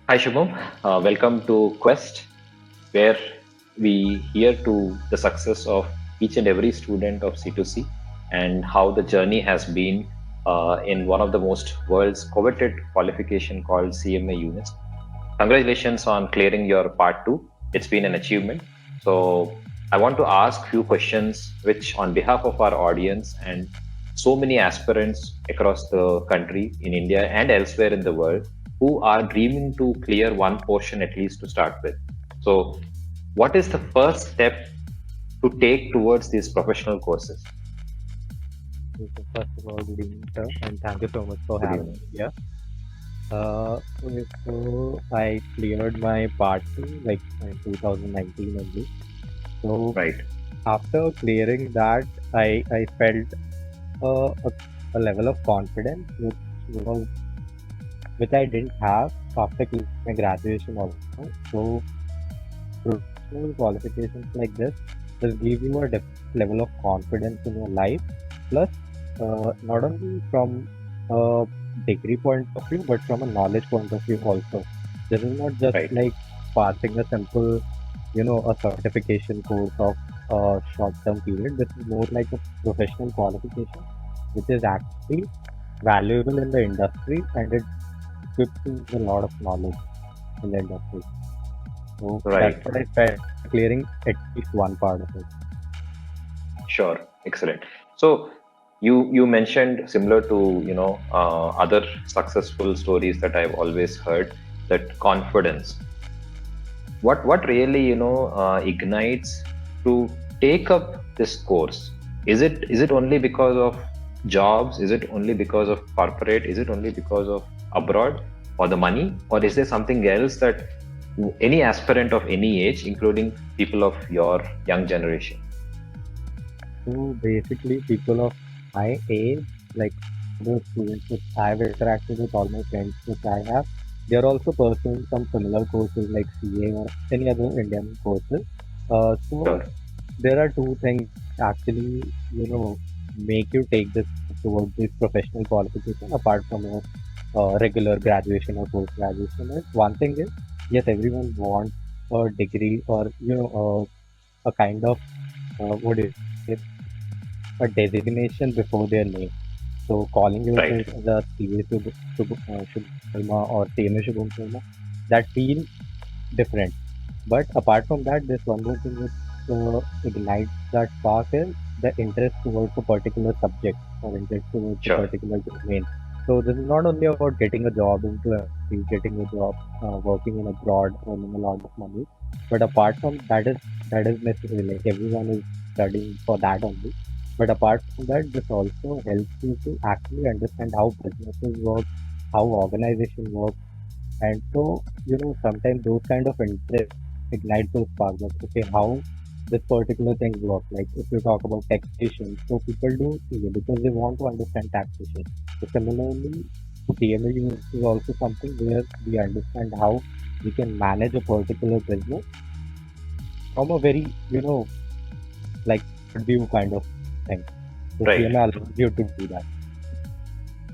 Hi Shubham, welcome to Quest, where we hear to the success of each and every student of C2C and how the journey has been in one of the most world's coveted qualification called CMA UNIS. Congratulations on clearing your part two. It's been an achievement. So I want to ask few questions, which on behalf of our audience and so many aspirants across the country in India and elsewhere in the world who are dreaming to clear one portion at least to start with. So what is the first step to take towards these professional courses? So first of all, good evening, sir, and thank you so much for Good having evening. me here. So I cleared my part two like in 2019 only. So Right. after clearing that, I felt a level of confidence was which I didn't have after clearing my graduation also. So professional qualifications like this will give you a different level of confidence in your life. Plus, not only from a degree point of view, but from a knowledge point of view also. This is not just Right. like passing a simple, a certification course of a short-term period. This is more like a professional qualification, which is actually valuable in the industry and it equips you with a lot of knowledge in the industry. So that's Right. what I felt after clearing at least one part of it. Sure, excellent. So you mentioned similar to other successful stories that I've always heard that confidence. What really ignites to take up this course? Is it only because of jobs? Is it only because of corporate? Is it only because of abroad or the money? Or is there something else that any aspirant of any age, including people of your young generation? So basically, people of my age, like the students which I've interacted with, all my friends which I have, they are also pursuing some similar courses like CA or any other Indian courses. So Sure. there are two things actually, make you take this towards this professional qualification apart from your regular graduation or post graduation. Is one thing is yes, everyone wants a degree or a kind of what is it, a designation before their name. So calling Right. yourself as a CA Shubham Sharma or CMA Shubham Sharma, that feels different. But apart from that, there's one more thing which ignites that spark is the interest towards a particular subject or interest towards a Sure. particular domain. So this is not only about getting a job into MNC, getting a job, working in abroad, earning a lot of money. But apart from that is necessary. Like everyone is studying for that only. But apart from that, this also helps you to actually understand how businesses work, how organization works, and so, sometimes those kind of interest ignite those sparks. Like, okay, how this particular thing works. Like, if you talk about taxation, so people do CA because they want to understand taxation. So, similarly, CMA is also something where we understand how we can manage a particular business from a very, like, view kind of thing. So, Right. CMA allows you to do that.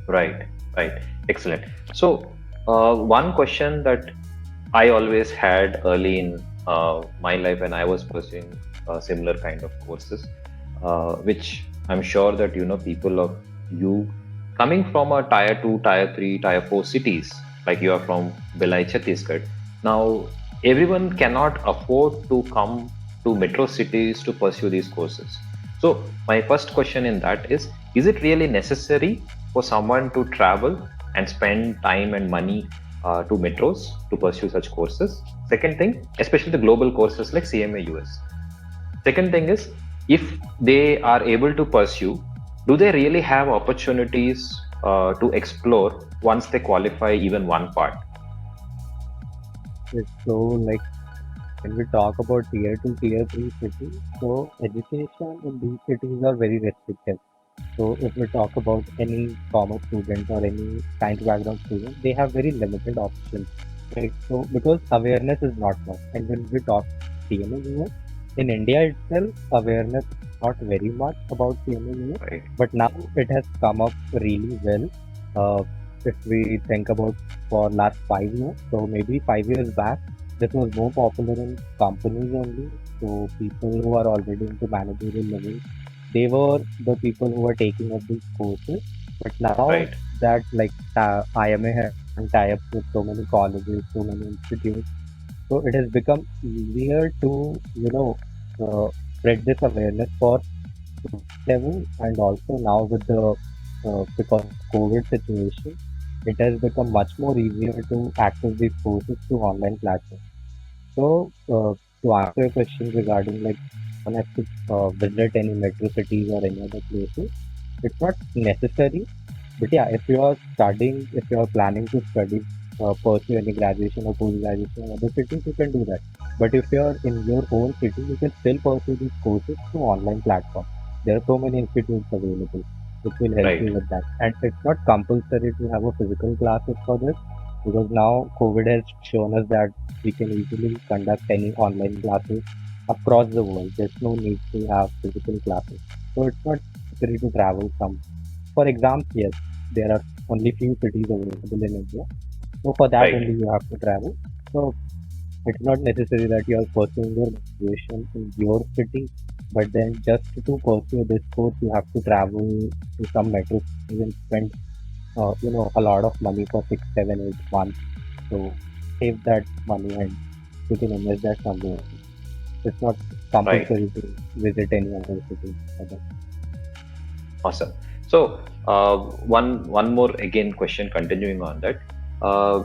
Right, right. Excellent. So, one question that I always had early in my life when I was pursuing similar kind of courses, which I'm sure that people of you coming from a tier two, tier three, tier four cities, like you are from Bhilai, Chhattisgarh. Now, everyone cannot afford to come to metro cities to pursue these courses. So, my first question in that is it really necessary for someone to travel and spend time and money to metros to pursue such courses? Second thing, especially the global courses like CMA US. Second thing is, if they are able to pursue, do they really have opportunities to explore once they qualify even one part? Yes, so, like, when we talk about tier 2, tier 3 cities, so education in these cities are very restricted. So if we talk about any commerce student or any science background student, they have very limited options, right? So because awareness is not much, and when we talk CMA, in India itself, awareness is not very much about CMA, Right. but now it has come up really well. if we think about for last 5 years, so maybe 5 years back, this was more popular in companies only. So people who are already into managerial level, they were the people who were taking up these courses. But now Right, that like IMA has tie-ups with so many colleges, so many institutes, so it has become easier to, spread this awareness for level, and also now with the because of COVID situation, it has become much more easier to access these courses through online platforms. So to answer your question regarding like one has to visit any metro cities or any other places, it's not necessary. But yeah, if you are studying, if you are planning to study, pursue any graduation or post graduation in other cities, you can do that. But if you are in your own city, you can still pursue these courses through online platforms. There are so many institutes available which will help right, you with that. And it's not compulsory to have a physical classes for this, because now COVID has shown us that we can easily conduct any online classes across the world. There's no need to have physical classes. So it's not necessary to travel some. For exams, yes, there are only few cities available in India. So for that right. only you have to travel. So it's not necessary that you are pursuing your graduation in your city, but then just to pursue this course, you have to travel to some metro cities and spend, a lot of money for 6, 7, 8 months. So save that money and you can invest that somewhere. It's not Right. compulsory to visit any other city. Awesome. So, one more again question continuing on that.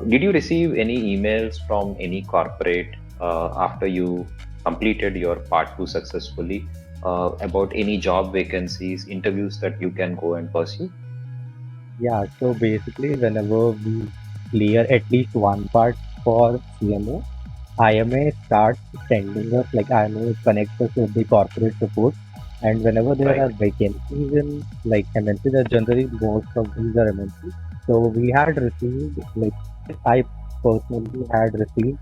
Did you receive any emails from any corporate after you completed your part two successfully about any job vacancies, interviews that you can go and pursue? Yeah, so basically, whenever we clear at least one part for CMA, IMA starts sending us, like IMA connects us with the corporate support. And whenever there are Right. vacancies in like MNCs, are generally most of these are MNCs. So we had received, like, I personally had received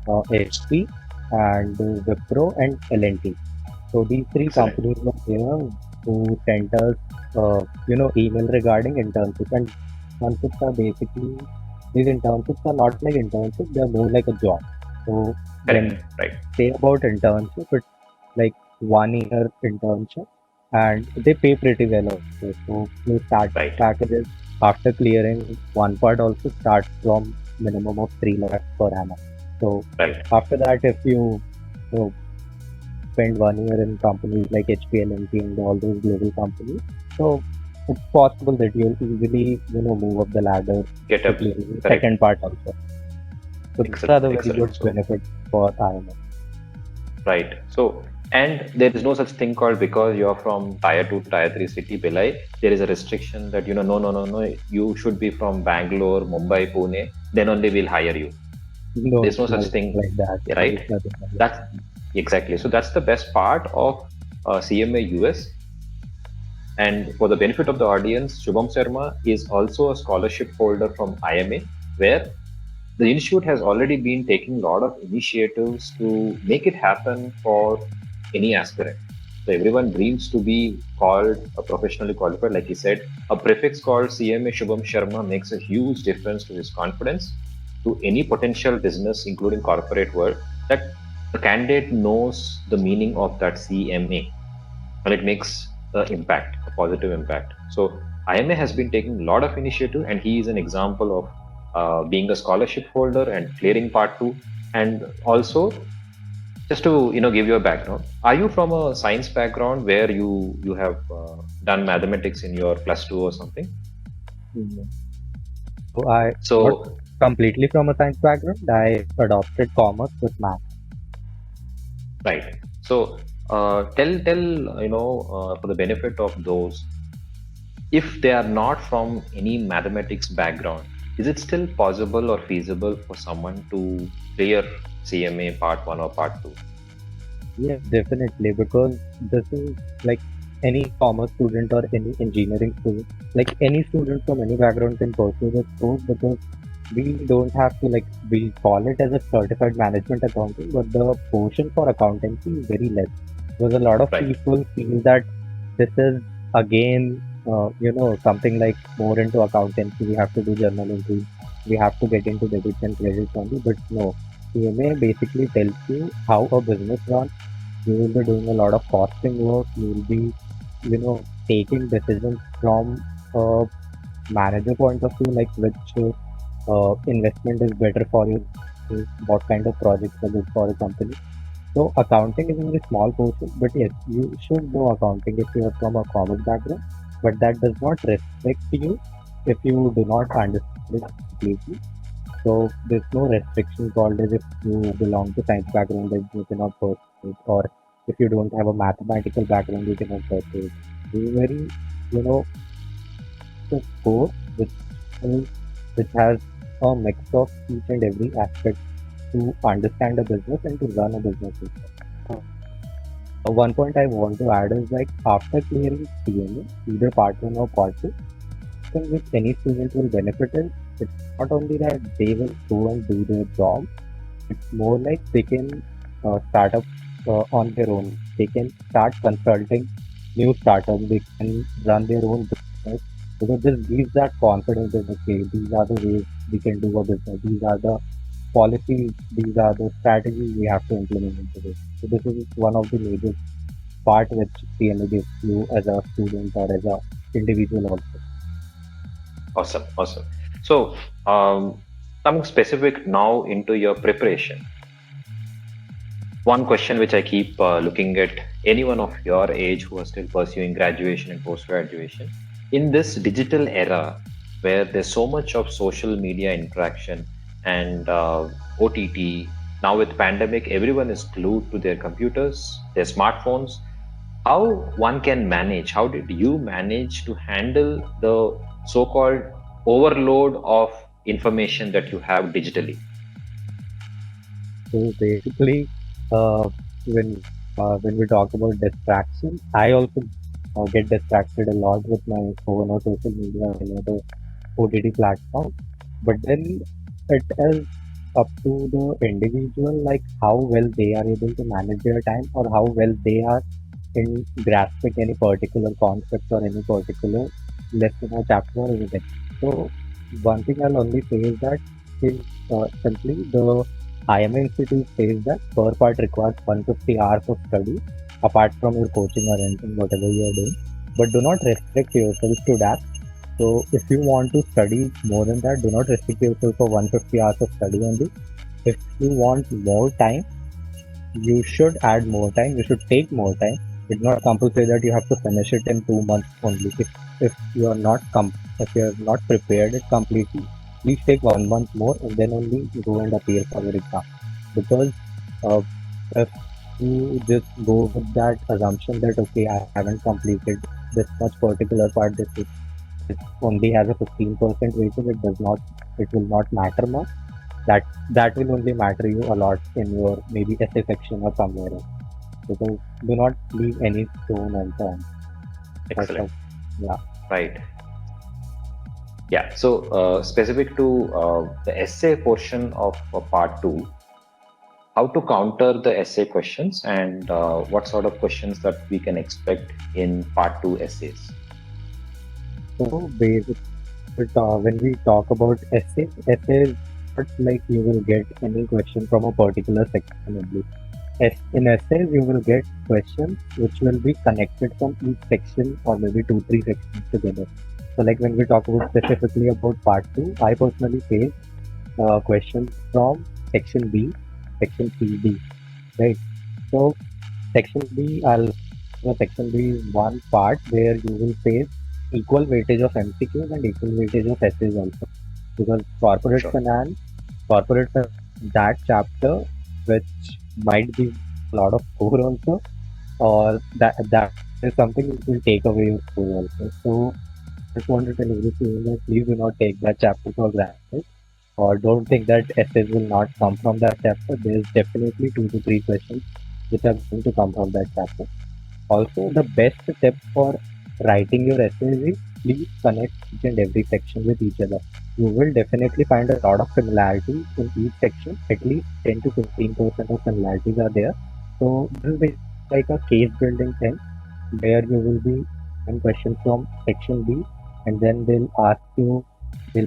HP and Wipro and L&T. So these three Excellent. companies were there who sent us, email regarding internships. And internships are basically, these internships are not like internships; they are more like a job. So when Correct. Right. say about internship, it's like 1 year internship, and they pay pretty well also. So the starting Right. packages after clearing one part also starts from minimum of 3 lakhs per annum. So Right. after that, if you spend 1 year in companies like HPL and all those global companies, so it's possible that you'll easily, move up the ladder Get to up. clear the Correct. second part also. So these are Excellent. the very Excellent. good So, benefits for IMS. right. So, and there is no such thing called because you're from tier two, tier three city, Bhilai, there is a restriction that, no, no, no, no, you should be from Bangalore, Mumbai, Pune, then only we'll hire you. No, There's it's no such not thing, like that. right? It's nothing like that. That's exactly. So that's the best part of CMA US. And for the benefit of the audience, Shubham Sharma is also a scholarship holder from IMA, where the institute has already been taking a lot of initiatives to make it happen for any aspirant. So everyone dreams to be called a professionally qualified. Like he said, a prefix called CMA Shubham Sharma makes a huge difference to his confidence to any potential business, including corporate world, that the candidate knows the meaning of that CMA and it makes impact, a positive impact. So IMA has been taking a lot of initiative, and he is an example of being a scholarship holder and clearing part two. And also, just to give you a background, are you from a science background where you have done mathematics in your plus two or something? Mm. So I not So completely from a science background. I adopted commerce with math. right. So tell for the benefit of those, if they are not from any mathematics background, is it still possible or feasible for someone to clear CMA part one or part two? Yes, definitely, because this is like any commerce student or any engineering student, like any student from any background can pursue this course, because we don't have to, like, we call it as a certified management accounting, but the portion for accountancy is very less. Because a lot of Right, people feel that this is again something like more into accountancy. We have to do journal entry. We have to get into debits and credits only. But no, CMA basically tells you how a business runs. You will be doing a lot of costing work. You will be, taking decisions from a manager point of view, like which investment is better for you, what kind of projects are good for a company. So accounting is a very small portion, but yes, you should know accounting if you are from a commerce background. But that does not restrict you if you do not understand it completely. So there's no restriction called as if you belong to science background that you cannot pursue it, or if you don't have a mathematical background you cannot pursue it. It's very, you know, the course which is- which has a mix of each and every aspect to understand a business and to run a business. One point I want to add is like after clearing CMA, either part one or part two, thing which any student will benefit is it's not only that they will go and do their job, it's more like they can start up on their own. They can start consulting new startups. They can run their own business because this gives that confidence that okay, these are the ways we can do a business. These are the policies. These are the strategies we have to implement into this. So this is one of the major part which CMA gives you as a student or as a individual also. Awesome, awesome. So, coming specific now into your preparation, one question which I keep looking at anyone of your age who are still pursuing graduation and post graduation in this digital era where there's so much of social media interaction and OTT. Now with pandemic, everyone is glued to their computers, their smartphones. How one can manage? How did you manage to handle the so-called overload of information that you have digitally? So basically, uh, when when we talk about distraction, I also get distracted a lot with my phone or social media or any other OTT platform. But then it is up to the individual, like how well they are able to manage their time or how well they are in grasping any particular concept or any particular lesson or chapter or anything. So one thing I'll only say is that in simply the IMA Institute says that per part requires 150 hours of study apart from your coaching or anything, whatever you are doing. But do not restrict yourself to that. So if you want to study more than that, do not restrict yourself for 150 hours of study only. If you want more time, you should add more time. You should take more time. It's not compulsory that you have to finish it in 2 months only. If you are not if you are not prepared it completely, please take 1 month more and then only go and appear for your exam. Because uh, if you just go with that assumption that okay, I haven't completed this much particular part this week, it only has a 15% weightage, it will not matter much. That will only matter you a lot in your maybe essay section or somewhere else. Because do not leave any stone unturned. That's Excellent. how, yeah. Right. Yeah. So, specific to the essay portion of part two, how to counter the essay questions and what sort of questions that we can expect in part two essays. So basically, when we talk about essays, not like you will get any question from a particular section only. In essays, you will get questions which will be connected from each section or maybe two, three sections together. So, like when we talk about specifically about part two, I personally face questions from section B, section CD, right? So, section B, section B is one part where you will face equal weightage of MCQs and equal weightage of essays also. Because Sure. corporate finance, that chapter, which might be a lot of score also, or that is something which will take away your score also. So, just want to tell everyone that please do not take that chapter for granted, or don't think that essays will not come from that chapter. There's definitely 2 to 3 questions which are going to come from that chapter. Also, the best tip for writing your essays is please connect each and every section with each other. You will definitely find a lot of similarities in each section. At least 10 to 15% of similarities are there. So this is basically like a case building thing where you will be 10 questions from section B, and then they'll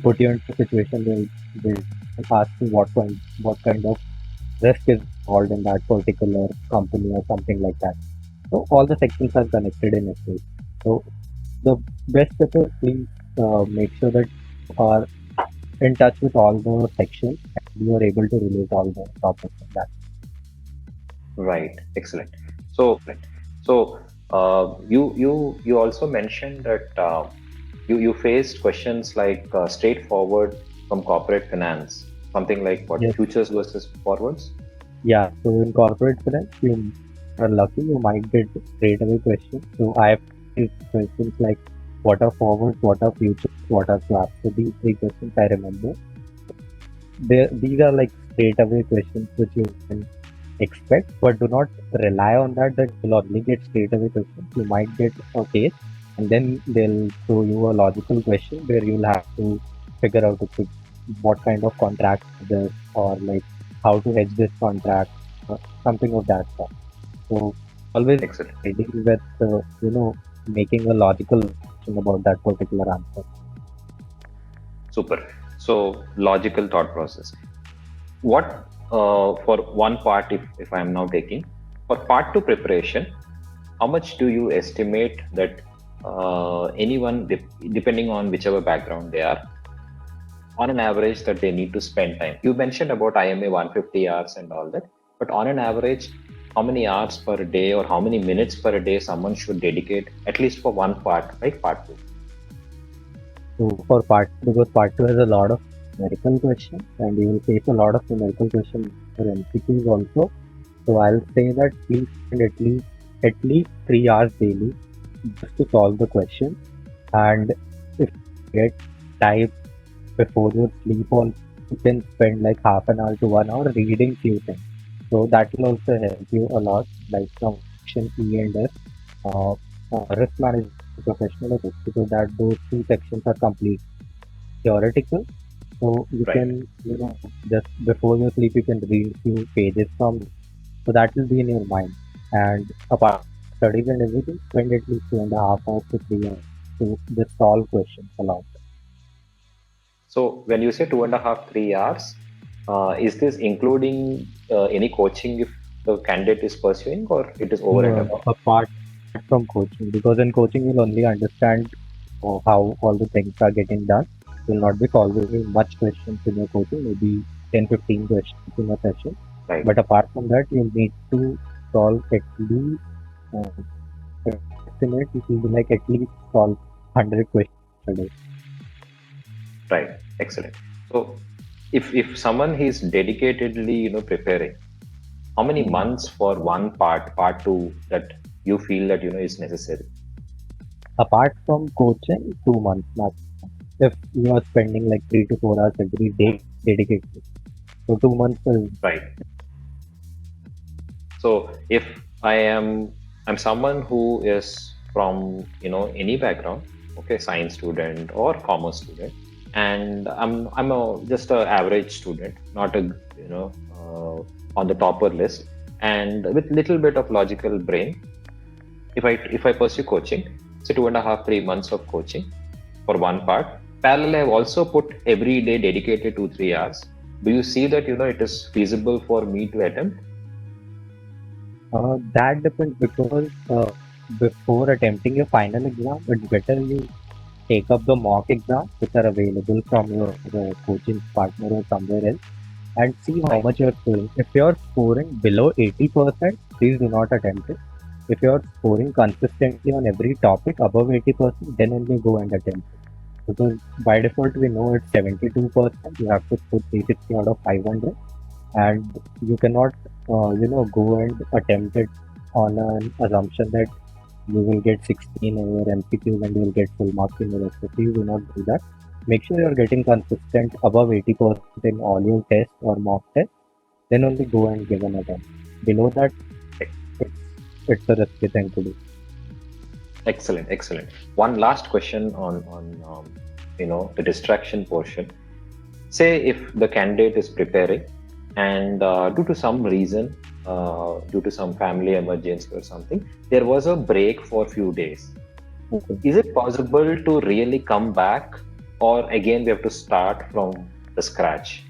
put you into a situation, they'll ask you what kind of risk is involved in that particular company or something like that. So all the sections are connected in essay. So the best step is please make sure that you are in touch with all the sections and you are able to relate all the topics in that. Right. Excellent. So you also mentioned that you faced questions like straightforward from corporate finance, something like what Yes. futures versus forwards. Yeah. So in corporate finance, you are lucky, you might get straight away questions. So I have these questions like what are forwards, what are futures, what are swaps. So these three questions I remember. These are like straight away questions which you can expect, but do not rely on that you'll only get straight away questions. You might get a case, and then they'll throw you a logical question where you'll have to figure out what kind of contract is this, or like how to hedge this contract, something of that sort. So always Excellent. ready with making a logical assumption about that particular answer. Super. So logical thought process. What for one part, if I'm now taking for part two preparation, how much do you estimate that anyone, depending on whichever background they are, on an average that they need to spend time? You mentioned about IMA 150 hours and all that, but on an average, how many hours per day or how many minutes per day someone should dedicate at least for one part, like part two? So for because part two has a lot of numerical questions and you will face a lot of numerical questions for MCQs also. So I'll say that please spend at least 3 hours daily just to solve the question. And if you get time before you sleep on, you can spend like half an hour to 1 hour reading few things. So that will also help you a lot, like from section E and F, uh, risk management, professional ethics, because that those two sections are complete theoretical. So you Right. can, just before you sleep, you can read few pages from. So that will be in your mind. And apart from studies and everything, spend at least 2.5 hours to 3 hours to just solve questions aloud. So when you say 2.5, 3 hours, is this including any coaching if the candidate is pursuing, or it is over and above? Apart from coaching, because in coaching you'll only understand how all the things are getting done. You'll not be solving much questions in your coaching, maybe 10, 15 questions in a session. Right. But apart from that, you'll need to solve at least, uh, estimate, it will be like at least solve 100 questions a day. Right. Excellent. So if someone is dedicatedly, preparing, how many months for one part two, that you feel that is necessary? Apart from coaching, 2 months max. If you are spending like 3 to 4 hours every day dedicated. So 2 months is Right. So if I'm someone who is from any background, okay, science student or commerce student, and I'm just a average student, not a on the topper list, and with little bit of logical brain, if I pursue coaching, say 2.5, 3 months of coaching for one part. Parallel, I've also put every day dedicated 2, 3 hours. Do you see that it is feasible for me to attempt? that depends because before attempting your final exam, it's better you take up the mock exams which are available from your coaching partner or somewhere else and see how Right. much you're scoring. If you're scoring below 80%, please do not attempt it. If you're scoring consistently on every topic above 80%, then only go and attempt it. Because by default, we know it's 72%. You have to put 360 out of 500, and you cannot, go and attempt it on an assumption that you will get 16 in your MCQs and you will get full marks in your SSC. You do not do that. Make sure you're getting consistent above 80% in all your tests or mock tests. Then only go and give an attempt. Below that, it's it's a risky thing to do. Excellent, excellent. One last question on the distraction portion. Say if the candidate is preparing, and due to some reason, due to some family emergency or something, there was a break for a few days. Okay. is it possible to really come back, or again we have to start from the scratch?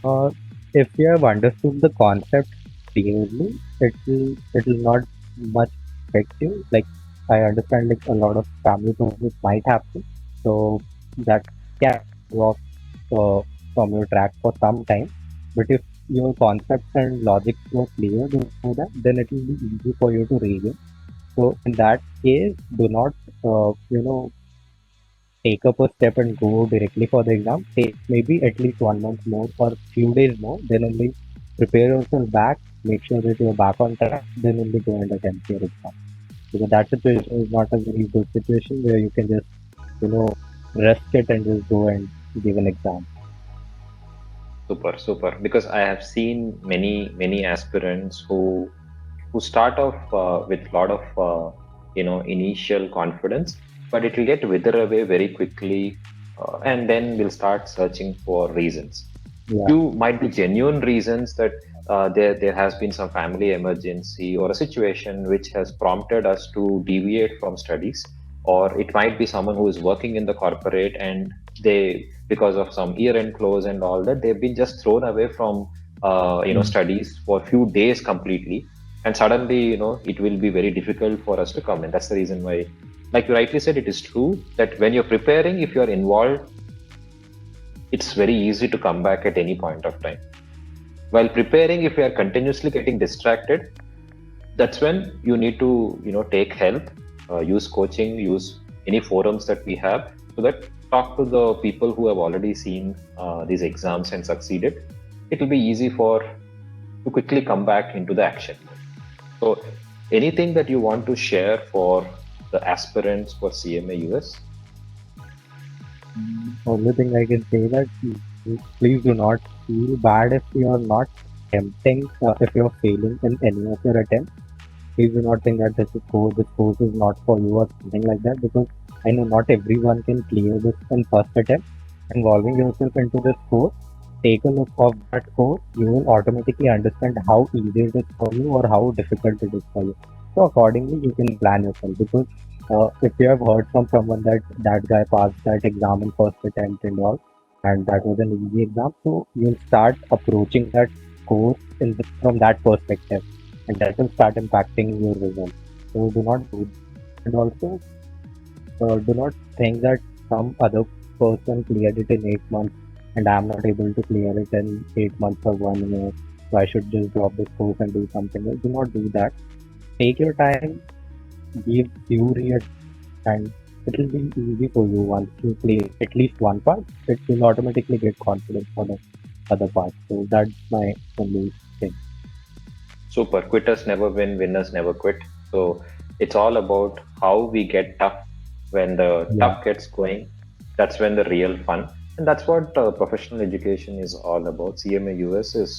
Uh, if you have understood the concept clearly, it will not much affect you. Like I understand, like a lot of family problems might happen, so that can go off from your track for some time. But if your concepts and logics were clear before that, then it will be easy for you to regain. So in that case, do not take up a step and go directly for the exam. Take maybe at least 1 month more or few days more. Then only prepare yourself back. Make sure that you're back on track. Then only go and attempt your exam. Because that situation is not a very good situation where you can just you know rest it and just go and give an exam. Super, super. Because I have seen many aspirants who start off with a lot of initial confidence, but it will get wither away very quickly, and then we'll start searching for reasons. Yeah, Few might be genuine reasons that there has been some family emergency or a situation which has prompted us to deviate from studies, or it might be someone who is working in the corporate and they, because of some year end close and all that, they've been just thrown away from mm, studies for a few days completely, and suddenly it will be very difficult for us to come in. That's the reason why, like you rightly said, it is true that when you're preparing, if you're involved, it's very easy to come back at any point of time. While preparing, if you are continuously getting distracted, that's when you need to take help, use coaching, use any forums that we have, so that talk to the people who have already seen these exams and succeeded. It will be easy for to quickly come back into the action. So anything that you want to share for the aspirants for CMA US? only thing I can say that please do not feel bad if you are not attempting, if you are failing in any of your attempts. Please do not think that this course is not for you or something like that, because I know not everyone can clear this in first attempt. Involving yourself into this course, take a look of that course, you will automatically understand how easy it is for you or how difficult it is for you. So accordingly, you can plan yourself, because if you have heard from someone that that guy passed that exam in first attempt and all, and that was an easy exam, so you'll start approaching that course from that perspective, and that will start impacting your results. So do not do, and also do not think that some other person cleared it in 8 months and I'm not able to clear it in 8 months or 1 year. So I should just drop this course and do something else. Do not do that. Take your time, give theory and it will be easy for you once you play at least one part. It will automatically get confidence for the other part. So that's my only thing. Super. Quitters never win, winners never quit. So it's all about how we get tough. When the Yeah. tough gets going, that's when the real fun. And that's what professional education is all about. CMA US is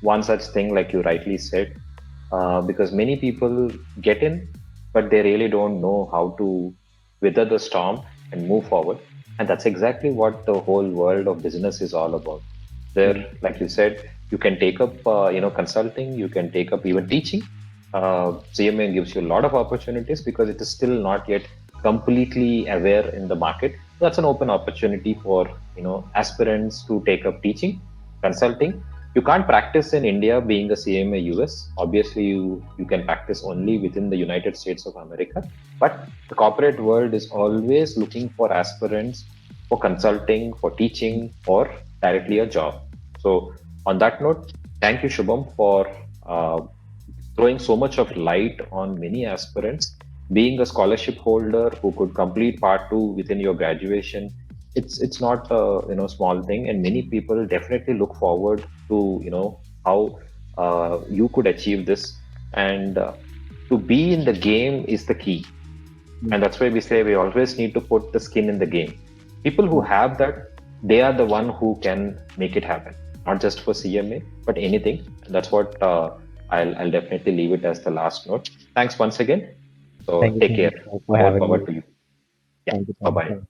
one such thing, like you rightly said, because many people get in, but they really don't know how to weather the storm and move forward. And that's exactly what the whole world of business is all about. There, Mm. like you said, you can take up consulting, you can take up even teaching. CMA gives you a lot of opportunities because it is still not yet completely aware in the market. That's an open opportunity for aspirants to take up teaching, consulting. You can't practice in India being a CMA US. Obviously, you can practice only within the United States of America. But the corporate world is always looking for aspirants for consulting, for teaching, or directly a job. So, on that note, thank you, Shubham, for throwing so much of light on many aspirants. Being a scholarship holder who could complete part two within your graduation, it's not a small thing, and many people definitely look forward to how you could achieve this. And to be in the game is the key, and that's why we say we always need to put the skin in the game. People who Yeah. have that, they are the one who can make it happen, not just for CMA, but anything. That's what I'll definitely leave it as the last note. Thanks once again. So Thank you take so care. much for More having power me. to you. Yeah. Thank you so Bye much. bye.